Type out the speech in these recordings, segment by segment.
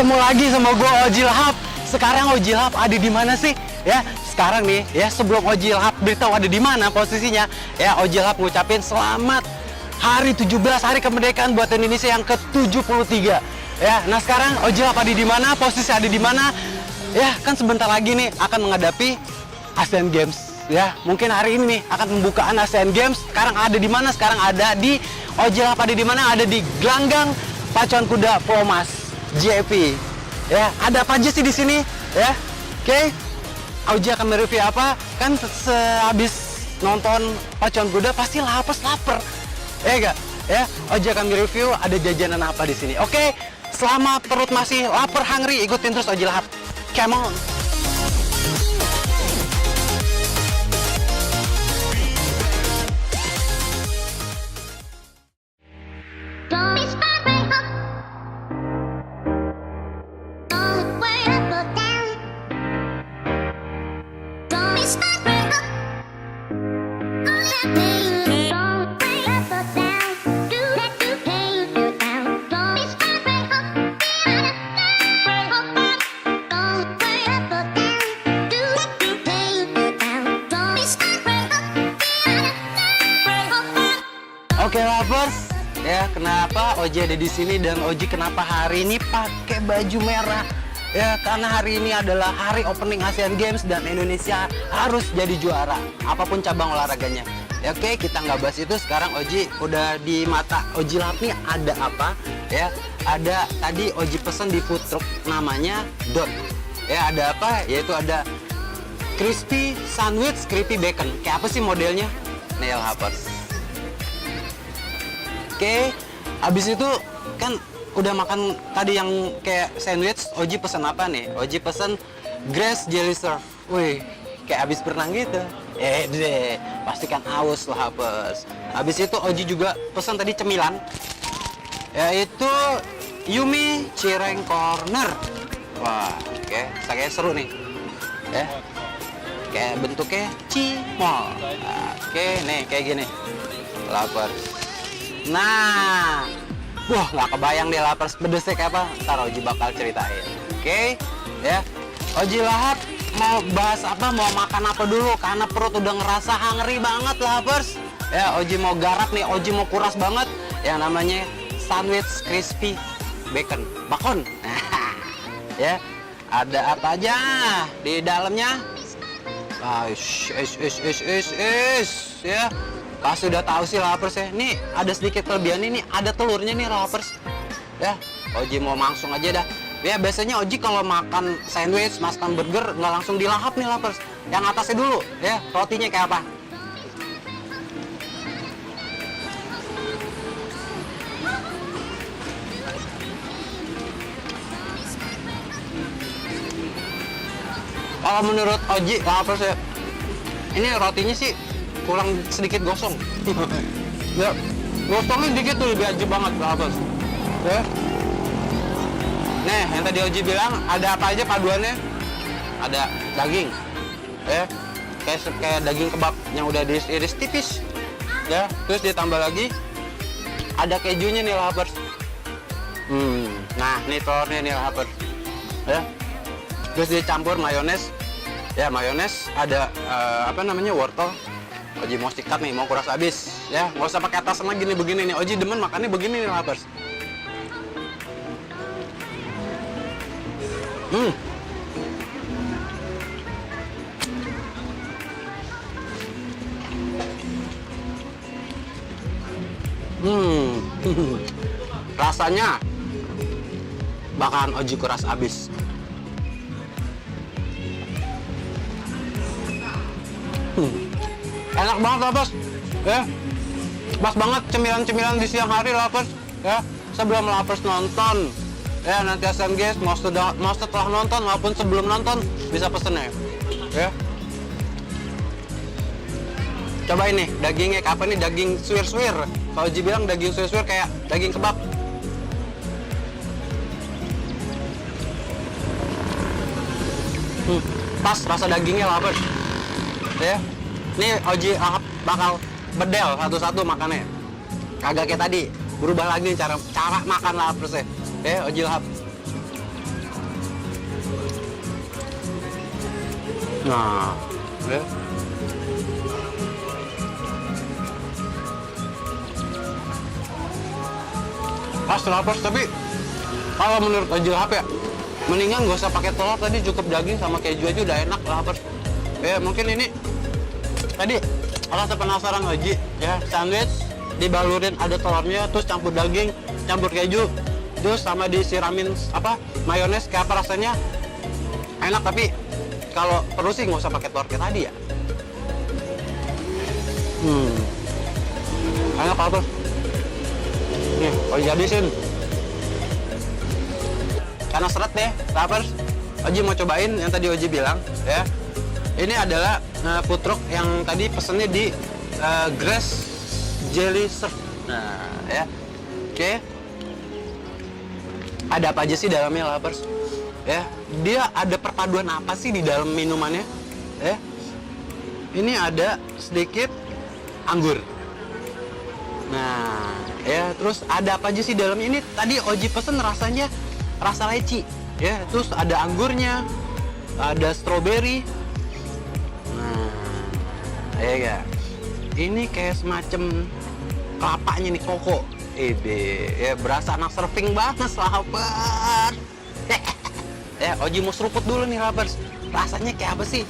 ketemu lagi sama gue Oji Lahap. Sekarang Oji Lahap ada di mana sih? Ya, sekarang nih ya sebelum Oji Lahap beritahu ada di mana posisinya, ya Oji Lahap ngucapin selamat hari 17 hari kemerdekaan buat Indonesia yang ke-73. Ya, nah sekarang Oji Lahap ada di mana? Posisi ada di mana? Ya, kan sebentar lagi nih akan menghadapi Asian Games. Ya, mungkin hari ini nih akan pembukaan Asian Games. Sekarang ada di mana? Sekarang ada di Oji Lahap ada di mana? Ada di Gelanggang Pacuan Kuda Promas JP. Ya, ada apa aja sih di sini? Ya, oke. Oji akan mereview apa? Kan sehabis nonton Pacuan Kuda pasti lapar. Ya enggak? Ya, Oji akan mereview ada jajanan apa di sini. Oke, selama perut masih lapar hungry, ikutin terus Oji Lahap. Come on. Oke lovers, ya kenapa Oji ada di sini dan Oji kenapa hari ini pakai baju merah? Ya karena hari ini adalah hari opening Asian Games dan Indonesia harus jadi juara apapun cabang olahraganya. Ya oke, kita nggak bahas itu sekarang. Oji udah di mata Oji Lahap nih ada apa? Ya ada tadi Oji pesen di food truck namanya Dot. Ya ada apa? Yaitu ada crispy sandwich crispy bacon. Kayak apa sih modelnya? Nih lovers. Oke, abis itu kan udah makan tadi yang kayak sandwich. Oji pesen apa nih? Oji pesen grass jelly surf. Wih, kayak abis berenang gitu. Deh, pastikan haus lah habis. Abis itu Oji juga pesen tadi cemilan, yaitu Yumi Cireng Corner. Wah, oke, kayak seru nih. Ya, kayak bentuknya cimol. Oke, nih kayak gini. Lapar. Nah, wah nggak kebayang deh lapar pedesnya kayak apa. Ntar Oji bakal ceritain. Oke, ya. Oji Lahap mau bahas apa? Mau makan apa dulu? Karena perut udah ngerasa hungry banget lapers. Ya, Oji mau garap nih. Oji mau kuras banget. Yang namanya sandwich crispy bacon, bakon. Ya, ada apa aja di dalamnya? Ya. Pasti udah tahu sih lapers ya. Nih ada sedikit kelebihan ini, ada telurnya nih lapers. Ya, Oji mau langsung aja dah. Ya biasanya Oji kalau makan sandwich, makan burger nggak langsung dilahap nih lapers. Yang atasnya dulu, ya rotinya kayak apa? Kalau menurut Oji lapers ya, ini rotinya sih kurang sedikit gosong. Ya, gosongnya dikit tuh lebih aja banget lapers. Ya. Nih, yang tadi Oji bilang ada apa aja paduannya? Ada daging, ya, kayak daging kebab yang udah diiris tipis, ya. Terus ditambah lagi ada kejunya nih lapers. Nah, nih telurnya nih lapers, ya. Terus dicampur mayones, ya mayones ada apa namanya wortel. Oji mau sikat nih, mau kuras habis, ya. Nggak usah pakai atasan lagi nih begini nih. Oji demen makannya begini nih lapers. Rasanya bakalan Oji kuras abis. Enak banget lapers, ya. Pas banget cemilan-cemilan di siang hari lapers, ya. Sebelum lapers nonton, ya nanti Asian Games mau setelah nonton maupun sebelum nonton bisa pesen ya. Coba ini dagingnya apa nih, daging suwir-suwir. Kalau Oji bilang daging suwir-suwir kayak daging kebab. Pas rasa dagingnya lapers, ya. Nih Oji bakal bedel satu-satu makannya. Kagak kayak tadi, berubah lagi cara makan lapers ya. Oji Lahap. Nah, ya. Pas lapar, tapi kalau menurut Oji Lahap ya, mendingan gak usah pakai telur, tadi cukup daging sama keju aja udah enak lapar. Ya mungkin ini tadi rasa penasaran Oji ya, sandwich dibalurin ada telurnya, terus campur daging, campur keju, terus sama disiramin apa mayones, kayak apa rasanya enak. Tapi kalau perlu sih nggak usah pakai telur kayak tadi ya. Enak lapar. Nih, Oji habisin. Karena seret deh, lapar. Oji mau cobain yang tadi Oji bilang ya. Ini adalah food truck yang tadi pesennya di Grass Jelly Surf. Nah, ya. Oke. Ada apa aja sih dalamnya, lapers? Ya, dia ada perpaduan apa sih di dalam minumannya? Ya. Ini ada sedikit anggur. Nah, ya, terus ada apa aja sih dalamnya? Ini tadi Oji pesen rasanya rasa leci, ya. Terus ada anggurnya, ada strawberry. Ya gak? Ini kayak semacam kelapanya nih, koko. Ya berasa anak surfing banget, lapar. Ya, Oji mau seruput dulu nih, lapers. Rasanya kayak apa sih?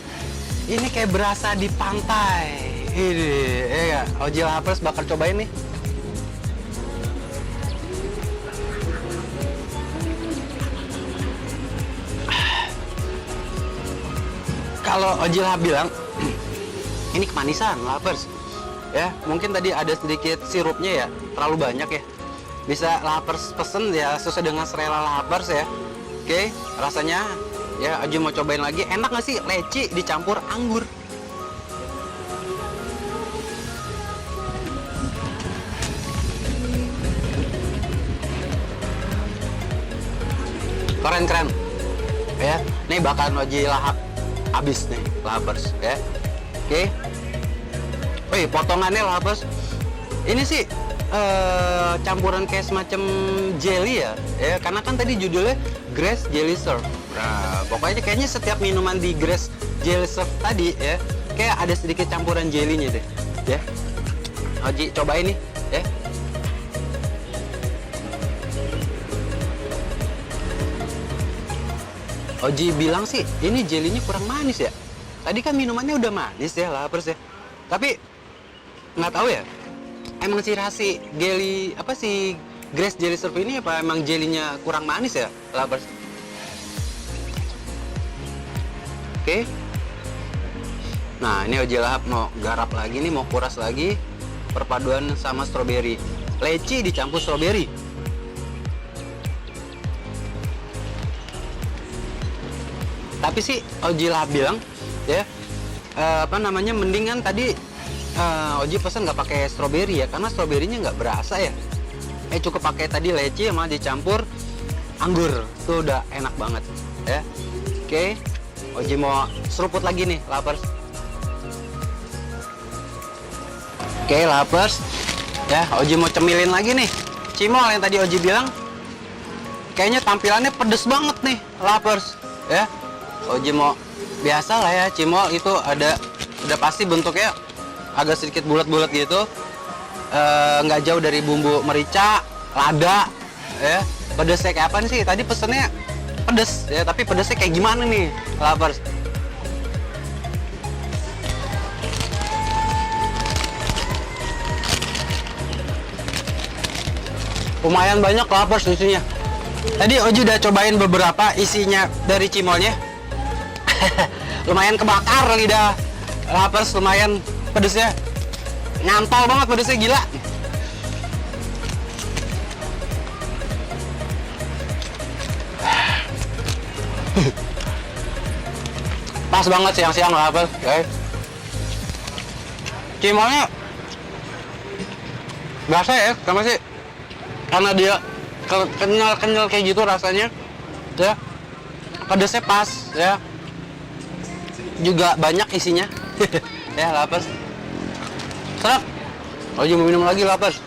Ini kayak berasa di pantai. Ini, ya gak? Oji lapers bakal cobain nih. Kalau Oji Lahap bilang ini kemanisan, lapers. Ya, mungkin tadi ada sedikit sirupnya ya, terlalu banyak ya. Bisa lapers pesen ya sesuai dengan selera lapers ya. Oke, rasanya ya Oji mau cobain lagi. Enak nggak sih leci dicampur anggur? Keren-keren. Ya, nih bakalan Oji Lahap habis nih, lapers ya. Oke. Wih, potongannya lapers. Ini sih campuran kayak semacam jelly ya. Ya, karena kan tadi judulnya Grass Jelly Surf. Nah, pokoknya kayaknya setiap minuman di Grass Jelly Surf tadi ya, kayak ada sedikit campuran jelly-nya deh. Ya. Oji cobain nih, ya. Oji bilang sih ini jelinya kurang manis ya. Tadi kan minumannya udah manis ya, lapers ya. Tapi nggak tahu ya. Emang si rasi jelly apa sih Grass Jelly Surf ini apa emang jelinya kurang manis ya, lapers? Oke. Nah, ini Oji Lahap mau garap lagi nih, mau kuras lagi perpaduan sama strawberry. Leci dicampur strawberry. Tapi sih Oji Lahap bilang ya apa namanya, mendingan tadi Oji pesan nggak pakai strawberry ya, karena stroberinya nggak berasa ya. Cukup pakai tadi leci sama dicampur anggur, tuh udah enak banget ya. Oke, Oji mau seruput lagi nih, lapers. Oke, lapers ya, Oji mau cemilin lagi nih cimol yang tadi Oji bilang. Kayaknya tampilannya pedes banget nih, lapers ya. Oji mau biasa lah ya, cimol itu ada udah pasti bentuknya agak sedikit bulat-bulat gitu, nggak jauh dari bumbu merica, lada ya. Pedesnya kayak apa sih? Tadi pesennya pedes ya, tapi pedesnya kayak gimana nih, lapers? Lumayan banyak, lapers, isinya. Tadi Oji udah cobain beberapa isinya dari cimolnya. Lumayan kebakar lidah, lapers, lumayan pedesnya. Nyantol banget pedesnya, gila. Pas banget siang-siang, lapers, guys. Cimolnya biasa ya, sama sih, karena dia kenyal-kenyal kayak gitu rasanya ya. Pedesnya pas ya, juga banyak isinya. Ya, lapers. Serap. Oji mau minum lagi, lapers.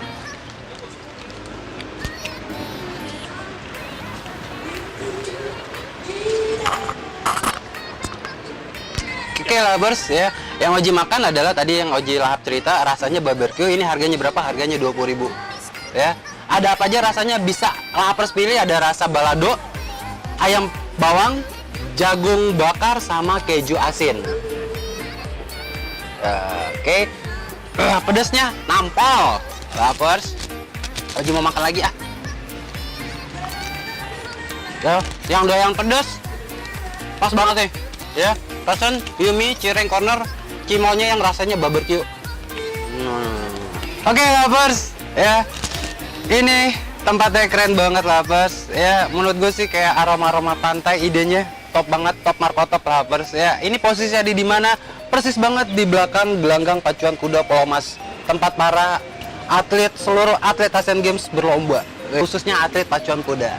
Oke lovers ya, yang Oji makan adalah tadi yang Oji lahap cerita, rasanya barbecue. Ini harganya berapa? Harganya 20.000 ya. Ada apa aja rasanya, bisa lapers pilih. Ada rasa balado, ayam bawang, jagung bakar, sama keju asin. Oke. Pedesnya nampol lovers. Oji mau makan lagi ah. Ya, yang doyan pedes pas banget nih ya. Pesen Yumi Cireng Corner cimonya yang rasanya barbecue. Oke lovers ya, ini tempatnya keren banget lovers ya. Menurut gue sih kayak aroma pantai, idenya top banget, top markotop lovers ya. Ini posisinya di mana? Persis banget di belakang gelanggang pacuan kuda Pulau Mas, tempat para atlet, seluruh atlet Asian Games berlomba, khususnya atlet pacuan kuda.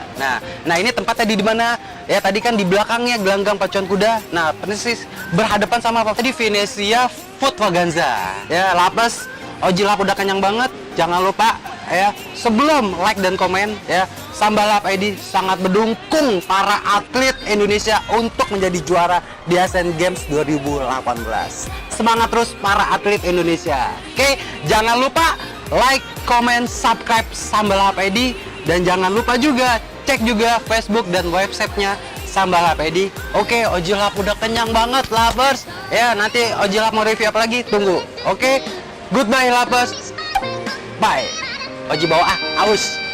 Nah ini tempatnya di mana? Ya tadi kan di belakangnya gelanggang pacuan kuda. Nah persis berhadapan sama apa? Tadi Venezia Food Vaganza. Ya lapes, Oji Lap udah kenyang banget. Jangan lupa ya, sebelum like dan komen ya, Sambal Lap ID sangat mendukung para atlet Indonesia untuk menjadi juara di Asian Games 2018. Semangat terus para atlet Indonesia. Oke, jangan lupa like, comment, subscribe Sambal Lap ID, dan jangan lupa juga cek juga Facebook dan websitenya Sambal Lap ID. Oke, Oji Lap udah kenyang banget lapers ya. Nanti Oji Lap mau review apa lagi, tunggu. Oke, goodbye lapers, bye. Oji bawa aus.